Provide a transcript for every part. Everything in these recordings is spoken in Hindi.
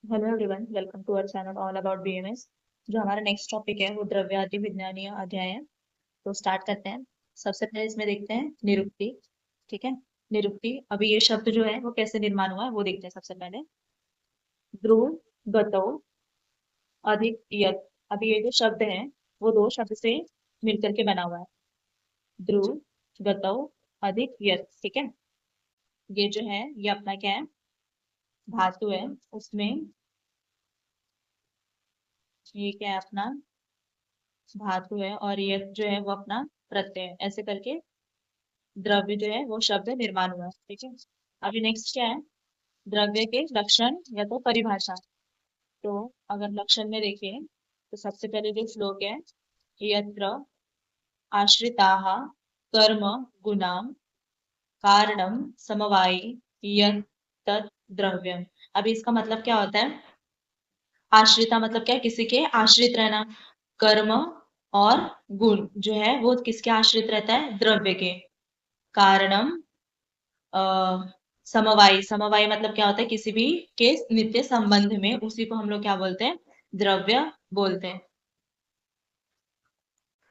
Hello everyone, welcome to our channel all about BMS. जो हमारा नेक्स्ट टॉपिक है वो द्रव्यादि विज्ञानीय अध्याय है। तो स्टार्ट करते हैं। सबसे पहले इसमें देखते हैं निरुक्ति। ठीक है। निरुक्ति, अभी ये शब्द जो है वो कैसे निर्माण हुआ है वो देखते हैं सबसे पहले। ध्रुव, गतौ, अधिक, यत। अभी ये जो शब्द है वो दो शब्द से मिलकर के बना हुआ है। ध्रुव, गतौ, अधिक, यत। ठीक है। ये जो है ये अपना क्या है, धातु है। उसमें ये क्या है, अपना धातु है, और ये जो है वो अपना प्रत्यय है। ऐसे करके द्रव्य जो है वो शब्द निर्माण हुआ है। ठीक है। अभी नेक्स्ट क्या है, द्रव्य के लक्षण या तो परिभाषा। तो अगर लक्षण में देखिए तो सबसे पहले जो श्लोक है, यत्र आश्रिताः कर्म गुणाम कारणम समवायी यत् तत् द्रव्यम। अभी इसका मतलब क्या होता है, आश्रिता मतलब क्या है, किसी के आश्रित रहना। कर्म और गुण जो है वो किसके आश्रित रहता है, द्रव्य के। कारणम, अ, समवायी, समवायी मतलब क्या होता है, किसी भी के नित्य संबंध में, उसी को हम लोग क्या बोलते हैं, द्रव्य बोलते हैं।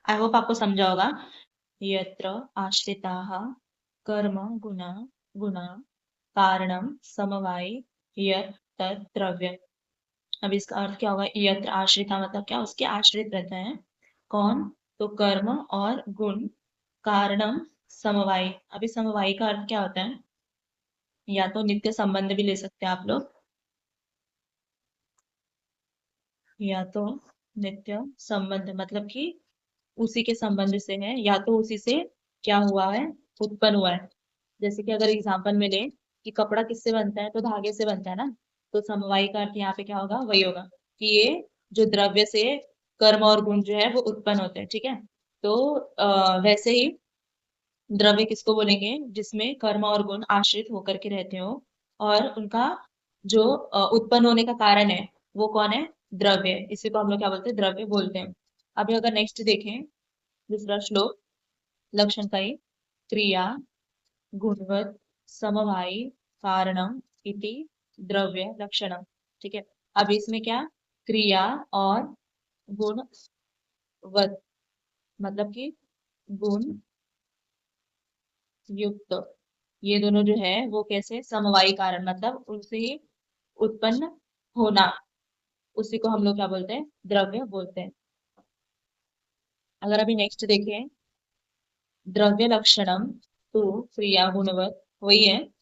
आई होप आपको समझा होगा। यत्र आश्रिताः कर्म गुणा गुणा कारणम समवायी यत् तत् द्रव्य। अब इसका अर्थ क्या होगा, यत्र आश्रिता मतलब क्या, उसके आश्रित रहता है। कौन, तो कर्म और गुण। कारणम समवायी, अभी समवायी का अर्थ क्या होता है, या तो नित्य संबंध भी ले सकते हैं आप लोग, या तो नित्य संबंध मतलब कि उसी के संबंध से है, या तो उसी से क्या हुआ है, उत्पन्न हुआ है। जैसे कि अगर एग्जांपल में ले कि कपड़ा किससे बनता है, तो धागे से बनता है ना। तो समवायी का अर्थ यहाँ पे क्या होगा, वही होगा कि ये जो द्रव्य से कर्म और गुण जो है वो उत्पन्न होते हैं। ठीक है। तो वैसे ही द्रव्य किसको बोलेंगे, जिसमें कर्म और गुण आश्रित होकर के रहते हो, और उनका जो उत्पन्न होने का कारण है वो कौन है, द्रव्य। इसी को हम लोग क्या बोलते हैं, द्रव्य बोलते हैं। अभी अगर नेक्स्ट देखें, दूसरा श्लोक, लक्षण का ही, क्रिया गुणवत् समवायी कारणम इति द्रव्य लक्षणम। ठीक है। अब इसमें क्या, क्रिया और गुणवत् मतलब कि गुण युक्त, ये दोनों जो है वो कैसे, समवायी कारण मतलब उनसे ही उत्पन्न होना, उसी को हम लोग क्या बोलते हैं, द्रव्य बोलते हैं। अगर अभी नेक्स्ट देखें, द्रव्य लक्षणम तो क्रिया गुणवत्, वही है।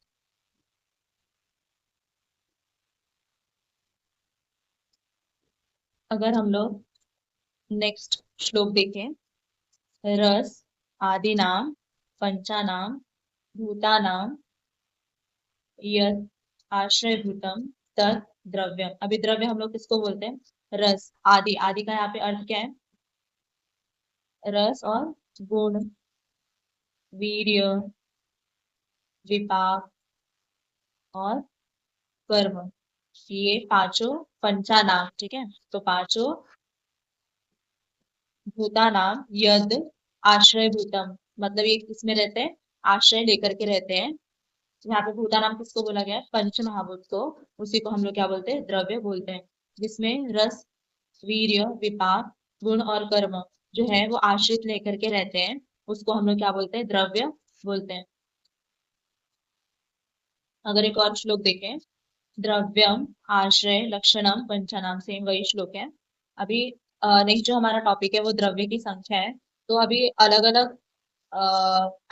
अगर हम लोग नेक्स्ट श्लोक देखें, रस आदि नाम पंचानाम भूतानाम यत् आश्रयभूतम तत् द्रव्यम। अभी द्रव्य हम लोग किसको बोलते हैं, रस आदि। आदि का यहाँ पे अर्थ क्या है, रस और गुण, वीर्य, विपाक और कर्म, ये पांचों पंचानाम। ठीक है। तो पांचों भूतानाम यद आश्रय भूतम, मतलब ये किसमें रहते हैं, आश्रय लेकर के रहते हैं। यहाँ पे भूतानाम किसको बोला गया है, पंच महाभूत को। उसी को हम लोग क्या बोलते हैं, द्रव्य बोलते हैं। जिसमें रस, वीर्य, विपाक, गुण और कर्म जो है वो आश्रित लेकर के रहते हैं, उसको हम लोग क्या बोलते हैं, द्रव्य बोलते हैं। अगर एक और श्लोक देखें, द्रव्यम आश्रय लक्षणम पंचानाम, सेम वही श्लोक है। अभी नेक्स्ट जो हमारा टॉपिक है वो द्रव्य की संख्या है। तो अभी अलग अलग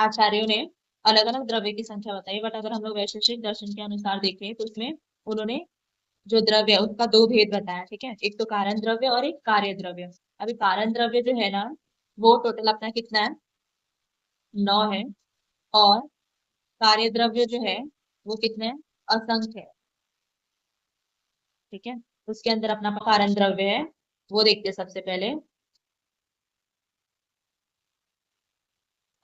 आचार्यों ने अलग अलग द्रव्य की संख्या बताई, बट अगर हम लोग वैशेषिक दर्शन के अनुसार देखें तो उसमें उन्होंने जो द्रव्य है उसका दो भेद बताया। ठीक है। एक तो कारण द्रव्य और एक कार्य द्रव्य। अभी कारण द्रव्य जो है ना, वो टोटल अपना कितना है, 9 है। और कार्य द्रव्य जो है वो कितने हैं, असंख्य है। ठीक है। उसके अंदर अपना कारण द्रव्य है, वो देखते हैं सबसे पहले।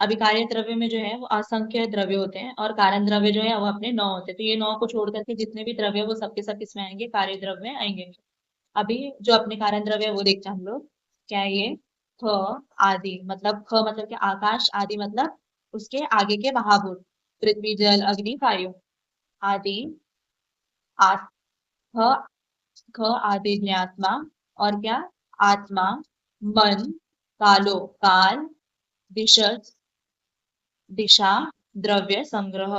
अभी कार्य द्रव्य में जो है वो असंख्य द्रव्य होते हैं, और कारण द्रव्य जो है वो अपने 9 होते हैं। तो ये 9 को छोड़ करके जितने भी द्रव्य वो सबके सब किसमें आएंगे, कार्य द्रव्य में आएंगे। अभी जो अपने कारण द्रव्य है वो देखते हैं हम लोग। क्या है ये, ख आदि, मतलब ख मतलब क्या, आकाश, आदि मतलब उसके आगे के महाभूत, पृथ्वी जल अग्नि वायु। आदि, आ, ख ख आदिन्यात्मा और क्या आत्मा मन कालो काल दिश दिशा द्रव्य संग्रह।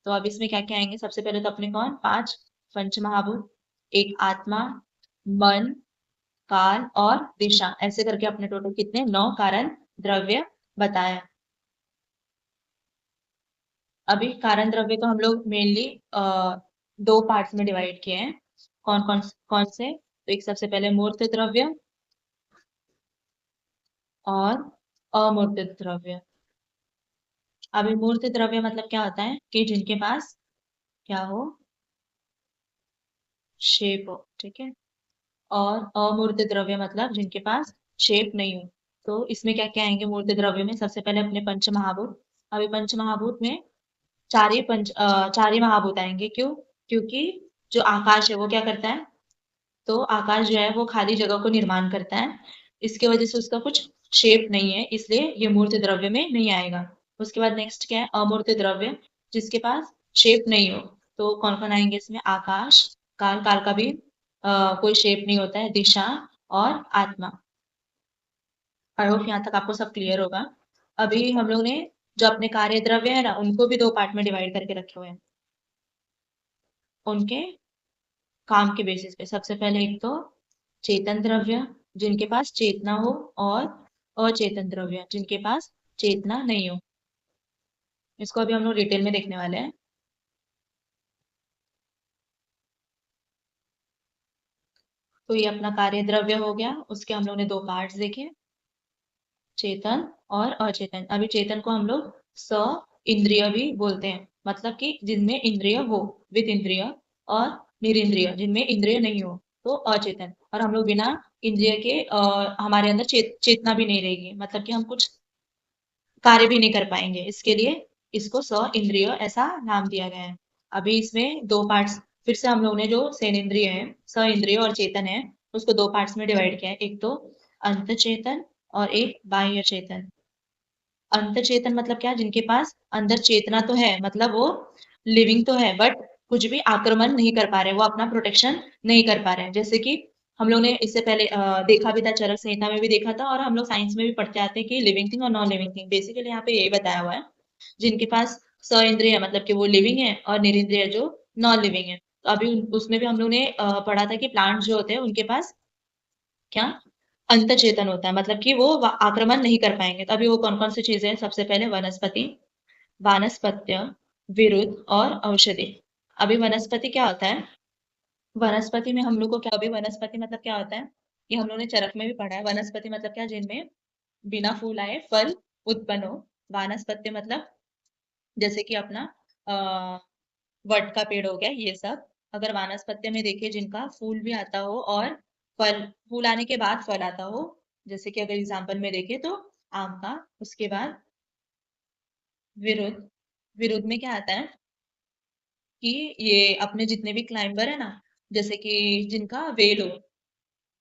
तो अब इसमें क्या क्या आएंगे सबसे पहले तो अपने कौन पांच पंच महाभूत एक आत्मा मन काल और दिशा ऐसे करके अपने टोटल कितने नौ कारण द्रव्य बताया। अभी कारण द्रव्य को हम लोग मेनली दो पार्ट्स में डिवाइड किए हैं। कौन कौन कौन से तो एक सबसे पहले मूर्त द्रव्य और अमूर्त द्रव्य। अभी मूर्त द्रव्य मतलब क्या होता है कि जिनके पास क्या हो शेप हो ठीक है और अमूर्त द्रव्य मतलब जिनके पास शेप नहीं हो। तो इसमें क्या क्या आएंगे मूर्त द्रव्य में सबसे पहले अपने पंच महाभूत। अभी पंच महाभूत में चार ही महाभूत आएंगे क्यों क्योंकि जो आकाश है वो क्या करता है तो आकाश जो है वो खाली जगह को निर्माण करता है इसके वजह से उसका कुछ शेप नहीं है इसलिए ये मूर्त द्रव्य में नहीं आएगा। उसके बाद नेक्स्ट क्या है अमूर्त द्रव्य जिसके पास शेप नहीं हो। तो कौन कौन आएंगे इसमें आकाश काल काल का भी कोई शेप नहीं होता है दिशा और आत्मा। आई होप यहाँ तक आपको सब क्लियर होगा। अभी हम लोग ने जो अपने कार्य द्रव्य है ना उनको भी दो पार्ट में डिवाइड करके रखे हुए हैं उनके काम के बेसिस पे। सबसे पहले एक तो चेतन द्रव्य जिनके पास चेतना हो और अचेतन द्रव्य जिनके पास चेतना नहीं हो। इसको अभी हम लोग डिटेल में देखने वाले हैं। तो ये अपना कार्य द्रव्य हो गया उसके हम लोग ने दो पार्ट्स देखे चेतन और अचेतन। अभी चेतन को हम लोग स इंद्रिय भी बोलते हैं मतलब कि जिनमें इंद्रिय हो विद इंद्रिय और निरिंद्रिय जिनमें इंद्रिय नहीं हो तो अचेतन। और हम लोग बिना इंद्रिय के हमारे अंदर चेतना भी नहीं रहेगी मतलब कि हम कुछ कार्य भी नहीं कर पाएंगे इसके लिए इसको स इंद्रिय ऐसा नाम दिया गया है। अभी इसमें दो पार्ट्स फिर से हम लोग ने जो सेन इंद्रिय है स इंद्रिय और चेतन है उसको दो पार्ट्स में डिवाइड किया है एक तो अंत चेतन और एक बाह्य चेतन। अंत चेतन मतलब क्या जिनके पास अंदर चेतना तो है मतलब वो लिविंग तो है बट कुछ भी आक्रमण नहीं कर पा रहे वो अपना प्रोटेक्शन नहीं कर पा रहे हैं। जैसे कि हम लोग ने इससे पहले देखा भी था चरक संहिता में भी देखा था और हम लोग साइंस में भी पढ़ते आते हैं कि लिविंग थिंग और नॉन लिविंग थिंग बेसिकली यहाँ पे यही बताया हुआ है जिनके पास स इंद्रिय मतलब कि वो लिविंग है और निरिंद्रिय जो नॉन लिविंग है। तो अभी उसमें भी हम लोग ने पढ़ा था कि प्लांट जो होते हैं उनके पास क्या अंत चेतन होता है मतलब कि वो आक्रमण नहीं कर पाएंगे। तो अभी वो कौन कौन सी चीजें हैं सबसे पहले वनस्पति वानस्पत्य विरुद्ध और औषधि। अभी वनस्पति क्या होता है वनस्पति में हम लोग को क्या अभी वनस्पति मतलब क्या होता है ये हम लोग ने चरक में भी पढ़ा है। वनस्पति मतलब क्या जिनमें बिना फूल आए फल उत्पन्न हो। वानस्पत्य मतलब जैसे कि अपना अ, वट का पेड़ हो गया ये सब। अगर वानस्पत्य में देखें जिनका फूल भी आता हो और फूल आने के बाद फल आता हो जैसे कि अगर एग्जाम्पल में देखें तो आम का। उसके बाद विरुद्ध विरुद्ध में क्या आता है कि ये अपने जितने भी क्लाइंबर है ना जैसे कि जिनका वेल हो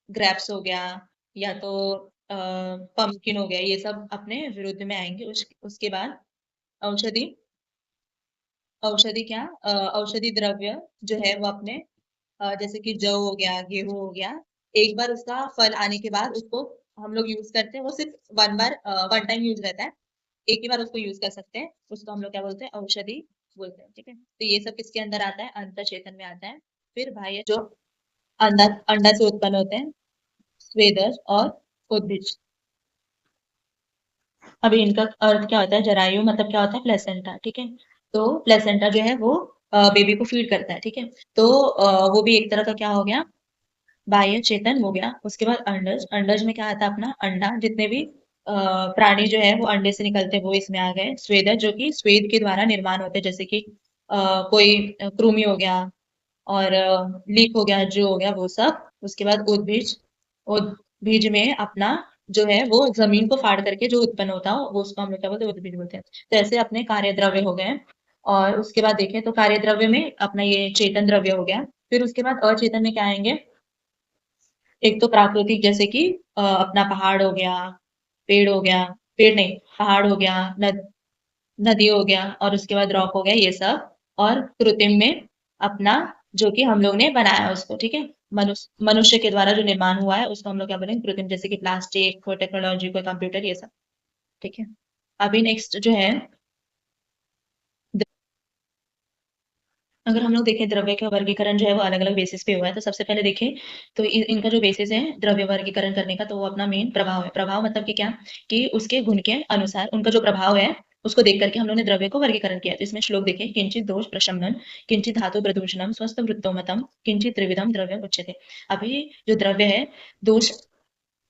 ग्रेप्स हो गया या तो पंपकिन हो गया ये सब अपने विरुद्ध में आएंगे। उसके बाद औषधि औषधि क्या औषधि द्रव्य जो है वो अपने जैसे कि जौ हो गया गेहूं हो गया एक बार उसका फल आने के बाद उसको हम लोग यूज करते हैं वो सिर्फ वन टाइम यूज रहता है एक ही बार उसको यूज कर सकते हैं उसको हम लोग क्या बोलते हैं औषधि बोलते हैं ठीक है। तो ये सब किसके अंदर आता है अंत चेतन में आता है। फिर बाह्य जो अंडा अंडा से उत्पन्न होते हैं स्वेदज और उद्भिज। अभी इनका अर्थ क्या होता है जरायु मतलब क्या होता है प्लेसेंटा ठीक है। तो प्लेसेंटा जो है वो बेबी को फीड करता है ठीक है। तो वो भी एक तरह का क्या हो गया बाह्य चेतन हो गया। उसके बाद अंडज अंडज में क्या आता है अपना अंडा जितने भी प्राणी जो है वो अंडे से निकलते हैं वो इसमें आ गए। स्वेदज जो कि स्वेद के द्वारा निर्माण होते हैं जैसे कि कोई कृमि हो गया और लीफ हो गया जो हो गया वो सब। उसके बाद उद्भिज उद्भिज में अपना जो है वो जमीन को फाड़ करके जो उत्पन्न होता है वो उसको हम लोग क्या बोलते हैं उद्भिज बोलते हैं। तो ऐसे अपने कार्य द्रव्य हो गए। और उसके बाद देखें तो कार्य द्रव्य में अपना ये चेतन द्रव्य हो गया। फिर उसके बाद अचेतन में क्या आएंगे एक तो प्राकृतिक जैसे कि अपना पहाड़ हो गया पेड़ हो गया पेड़ नहीं पहाड़ हो गया नदी हो गया और उसके बाद रॉक हो गया ये सब। और कृत्रिम में अपना जो कि हम लोग ने बनाया उसको ठीक है। मनुष्य के द्वारा जो निर्माण हुआ है उसको हम लोग क्या बोलेंगे कृत्रिम, जैसे कि प्लास्टिक, कोई टेक्नोलॉजी, कोई कंप्यूटर, ये सब। ठीक है। अभी नेक्स्ट जो है, अगर हम लोग देखें द्रव्य का वर्गीकरण जो है वो अलग अलग बेसिस पे हुआ है। तो सबसे पहले देखें तो इनका जो बेसिस है द्रव्य वर्गीकरण करने का, तो वो अपना मेन प्रभाव है। प्रभाव मतलब कि क्या, कि उसके गुण के अनुसार उनका जो प्रभाव है उसको देख करके हम लोगों ने द्रव्य को वर्गीकरण किया। तो इसमें श्लोक देखिए, किंचित दोष प्रशमनम, किंचित धातु प्रदूषणम, स्वस्थ वृत्तोमतम, किंचित त्रिविधम द्रव्य उच्यते। अभी जो द्रव्य है, दोष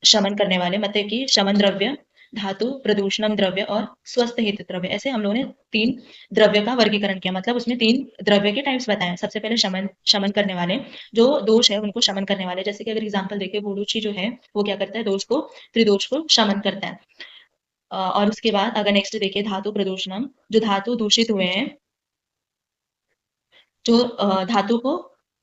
शमन करने वाले, मतलब कि शमन द्रव्य, धातु प्रदूषणम द्रव्य और स्वस्थ हित द्रव्य, ऐसे हम लोगों ने 3 द्रव्य का वर्गीकरण किया। मतलब उसमें 3 द्रव्य के टाइप्स बताए। सबसे पहले शमन शमन करने वाले, जो दोष है उनको शमन करने वाले, जैसे कि अगर एग्जांपल देखें, गुरुचि जो है वो क्या करता है, दोष को, त्रिदोष को शमन करता है। और उसके बाद अगर नेक्स्ट देखिए धातु प्रदूषणम, जो धातु दूषित हुए हैं, जो धातु को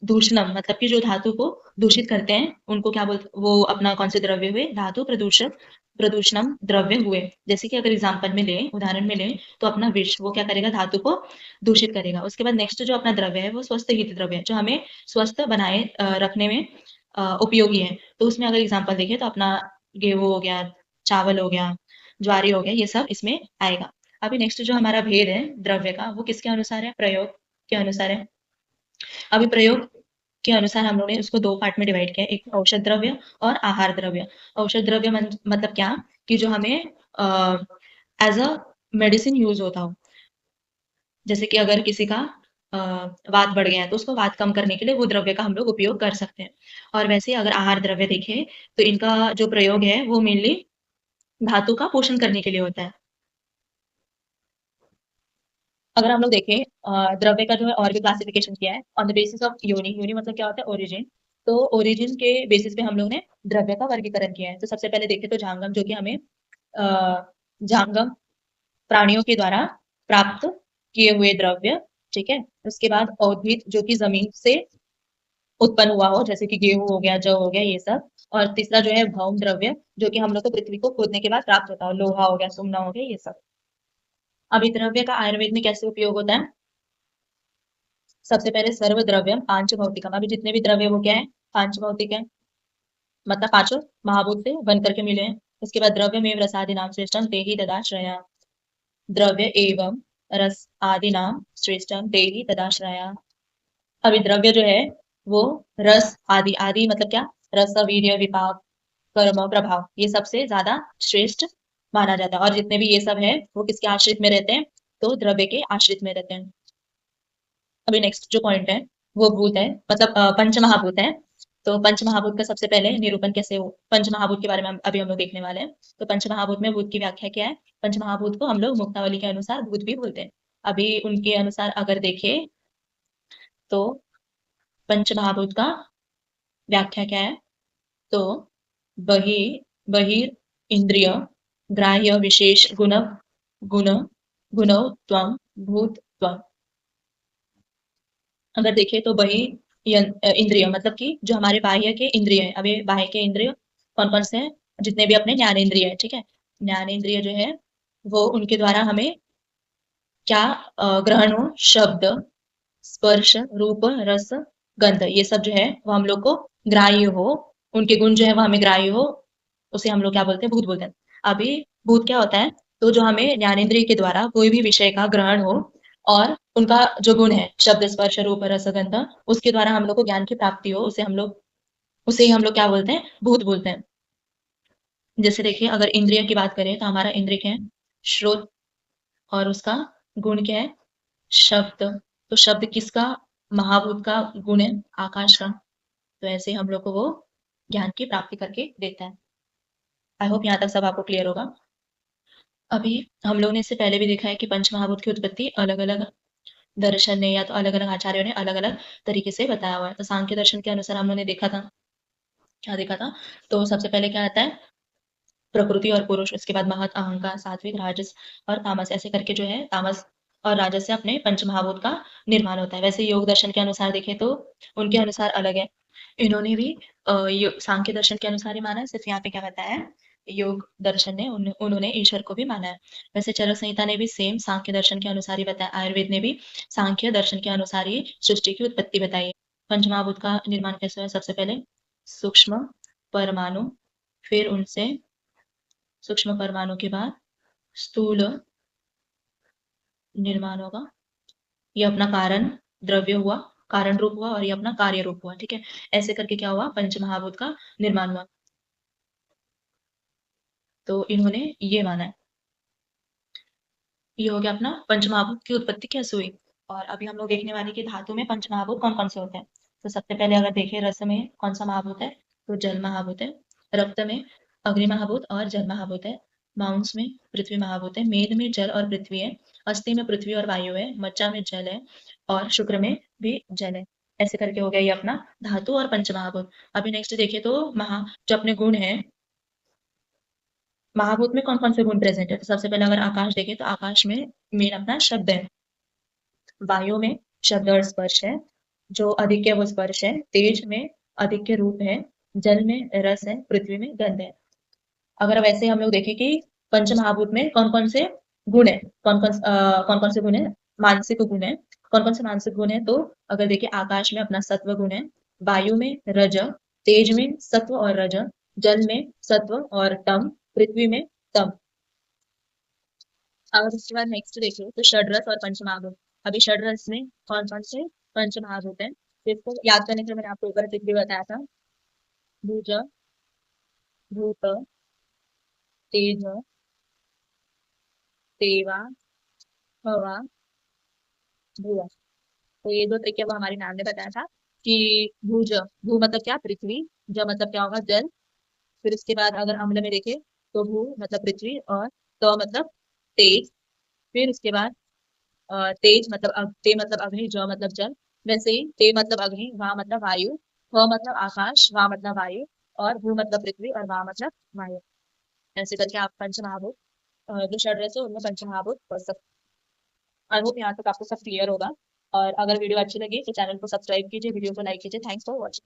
दूषणम मतलब कि जो धातु को दूषित करते हैं उनको क्या बोलते, वो अपना कौन से द्रव्य हुए, धातु प्रदूषक प्रदूषणम द्रव्य हुए। जैसे कि अगर एग्जांपल में लें, उदाहरण में लें, तो अपना विष वो क्या करेगा, धातु को दूषित करेगा। उसके बाद नेक्स्ट जो अपना द्रव्य है वो स्वस्थ हित द्रव्य है, जो हमें स्वस्थ बनाए रखने में उपयोगी है। तो उसमें अगर एग्जाम्पल देखें तो अपना गेहूं हो गया, चावल हो गया, ज्वारी हो गया, ये सब इसमें आएगा। अभी नेक्स्ट जो हमारा भेद है द्रव्य का, वो किसके अनुसार है, प्रयोग के अनुसार है। अभी प्रयोग के अनुसार हम लोगों ने उसको 2 पार्ट में डिवाइड किया है, एक औषध द्रव्य और आहार द्रव्य। औषध द्रव्य मतलब क्या, कि जो हमें एज अ मेडिसिन यूज होता हो। जैसे कि अगर किसी का वात बढ़ गया है तो उसको वात कम करने के लिए वो द्रव्य का हम लोग उपयोग कर सकते हैं। और वैसे अगर आहार द्रव्य देखें तो इनका जो प्रयोग है वो मेनली धातु का पोषण करने के लिए होता है। अगर हम लोग देखें द्रव्य का जो है और भी क्लासिफिकेशन किया है ऑन द बेसिस ऑफ योनि। योनि मतलब क्या होता है, ओरिजिन। तो ओरिजिन के बेसिस पे हम लोग ने द्रव्य का वर्गीकरण किया है। तो सबसे पहले देखें तो जांगम, जो कि हमें जांगम प्राणियों के द्वारा प्राप्त किए हुए द्रव्य। ठीक है। उसके बाद उद्भिद, जो कि जमीन से उत्पन्न हुआ हो, जैसे कि गेहूं हो गया, जौ हो गया, ये सब। और तीसरा जो है भौम द्रव्य, जो कि हम लोग को पृथ्वी को खोदने के बाद प्राप्त होता है, लोहा हो गया, सुमना हो गया, ये सब। अभी द्रव्य का आयुर्वेद में कैसे उपयोग होता है, सबसे पहले सर्व द्रव्यम पांच भौतिकम। अभी जितने भी द्रव्य वो क्या है, पांच भौतिक है, मतलब पांचों महाभूत से बन करके मिले हैं। उसके बाद द्रव्य में रसादि नाम श्रेष्ठम ते ही तदाश्रया, द्रव्य एवं रस आदि नाम श्रेष्ठम ते ही तदाश्रया। अभी द्रव्य जो है वो रस आदि, आदि मतलब क्या, रस, वीर्य, विपाक, कर्म, प्रभाव, ये सबसे ज्यादा श्रेष्ठ माना जाता है। और जितने भी ये सब है वो किसके आश्रित में रहते हैं, तो द्रव्य के आश्रित में रहते हैं। अभी नेक्स्ट जो पॉइंट है वो भूत है, मतलब पंच महाभूत है। तो पंच महाभूत का सबसे पहले निरूपण कैसे हो, पंच महाभूत के बारे में अभी हम लोग देखने वाले हैं। तो पंच महाभूत में भूत की व्याख्या क्या है, पंच महाभूत को हम लोग मुक्तावली के अनुसार भूत भी बोलते हैं। अभी उनके अनुसार अगर देखें तो पंच महाभूत का व्याख्या क्या है, तो बहि बहिर इंद्रिय ग्राह्य विशेष गुण गुण गुणौ त्वं भूत त्वं। अगर देखें तो बहि इंद्रिय मतलब कि जो हमारे बाह्य के इंद्रिय है। अभी बाह्य के इंद्रिय कौन कौन से हैं, जितने भी अपने ज्ञानेंद्रिय है। ठीक है। ज्ञानेंद्रिय जो है वो उनके द्वारा हमें क्या ग्रहण हो, शब्द, स्पर्श, रूप, रस, गंध, ये सब जो है वो हम लोग को ग्राह्य हो, उनके गुण जो है वो हमें ग्राह्य हो, उसे हम लोग क्या बोलते हैं, भूत बोलते हैं। अभी भूत क्या होता है, तो जो हमें ज्ञानेंद्रिय के द्वारा कोई भी विषय का ग्रहण हो और उनका जो गुण है, शब्द, स्पर्श, रूप, रस, गंध, उसके द्वारा हम लोग को ज्ञान की प्राप्ति हो, उसे ही हम लोग क्या बोलते हैं, भूत बोलते हैं। जैसे देखिए अगर इंद्रिय की बात करें तो हमारा इंद्रिय क्या है, श्रोत, और उसका गुण क्या है, शब्द। तो शब्द किसका, महाभूत का गुण है, आकाश का। तो ऐसे हम लोग को वो ज्ञान की प्राप्ति करके देता है। आई होप यहाँ तक सब आपको क्लियर होगा। अभी हम लोग ने इससे पहले भी देखा है कि पंच महाभूत की उत्पत्ति अलग अलग दर्शन ने या तो अलग अलग आचार्यों ने अलग अलग तरीके से बताया हुआ है। तो सांख्य दर्शन के अनुसार हम लोग ने देखा था, क्या देखा था, तो सबसे पहले क्या आता है, प्रकृति और पुरुष, उसके बाद महत, अहंकार, सात्विक, राजस और तामस, ऐसे करके जो है तामस और राजस से अपने पंच महाभूत का निर्माण होता है। वैसे योग दर्शन के अनुसार देखें तो उनके अनुसार अलग है। इन्होंने भी सांख्य दर्शन के अनुसार ही माना है, सिर्फ यहाँ पे क्या बताया है, योग दर्शन ने उन्होंने ईश्वर को भी माना है। वैसे चरक संहिता ने भी सेम सांख्य दर्शन के अनुसार ही बताया, आयुर्वेद ने भी सांख्य दर्शन के अनुसार ही सृष्टि की उत्पत्ति बताई है। पंचमहाभूत का निर्माण कैसे है? सबसे पहले सूक्ष्म परमाणु, फिर उनसे सूक्ष्म परमाणु के बाद स्थूल निर्माण होगा। ये अपना कारण द्रव्य हुआ, कारण रूप हुआ, और ये अपना कार्य रूप हुआ। ठीक है, ऐसे करके क्या हुआ? पंचमहाभूत का निर्माण हुआ। तो इन्होंने ये माना है। ये हो गया अपना पंचमहाभूत की उत्पत्ति कैसे हुई। और अभी हम लोग देखने वाले कि धातु में पंचमहाभूत कौन कौन से होते हैं। तो सबसे पहले अगर देखें, रस में कौन सा महाभूत है? तो जल महाभूत है। रक्त में अग्नि महाभूत और जल महाभूत है। मांस में पृथ्वी महाभूत है। मेद में जल और पृथ्वी है। अस्थि में पृथ्वी और वायु है। मज्जा में जल है और शुक्र में भी जल है। ऐसे करके हो गया ये अपना धातु और पंचमहाभूत। अभी नेक्स्ट देखें तो जो अपने गुण है, महाभूत में कौन कौन से गुण प्रेजेंट है। तो सबसे पहले अगर आकाश देखें तो आकाश में मेन अपना शब्द है। वायु में शब्द और स्पर्श है। जो अधिक है वो स्पर्श है। तेज में अधिक रूप है। जल में रस है। पृथ्वी में गंध है। अगर वैसे हम लोग देखें कि पंच महाभूत में कौन कौन से गुण है, कौन कौन से गुण है, मानसिक गुण है। कौन कौन से मानसिक गुण है? तो अगर देखिए, आकाश में अपना सत्व गुण है। वायु में रज। तेज में सत्व और रज। जल में सत्व और तम। पृथ्वी में तम। और उसके बाद नेक्स्ट देखिए तो षड्रस और पंचमहाभूत। अभी षड्रस में कौन कौन से पंचमहाभूत हैं, तो इसको याद करने के लिए मैंने आपको ऊपर टिक भी बताया था। भूज, भूत, तेज, तेवा, हवा, भूआ। तो ये दो तरीके वो हमारी मैम ने बताया था कि भूज, भू मतलब क्या? पृथ्वी। ज मतलब क्या होगा? जल। फिर उसके बाद अगर अम्ल में देखे तो भू मतलब पृथ्वी, और त मतलब तेज। फिर उसके बाद तेज मतलब ते मतलब अग्नि, ज मतलब जल। वैसे ही ते मतलब अग्नि, वा मतलब वायु, व मतलब आकाश, वा मतलब वायु, और भू मतलब पृथ्वी, और वा मतलब वायु। ऐसे करके आप पंचमहाभूत, जो षड्रस है उनमें पंचमहाभूत पढ़ सकते। आई होप यहाँ तक आपको सब क्लियर होगा। और अगर वीडियो अच्छी लगी तो चैनल को सब्सक्राइब कीजिए, वीडियो को लाइक कीजिए। Thanks for watching.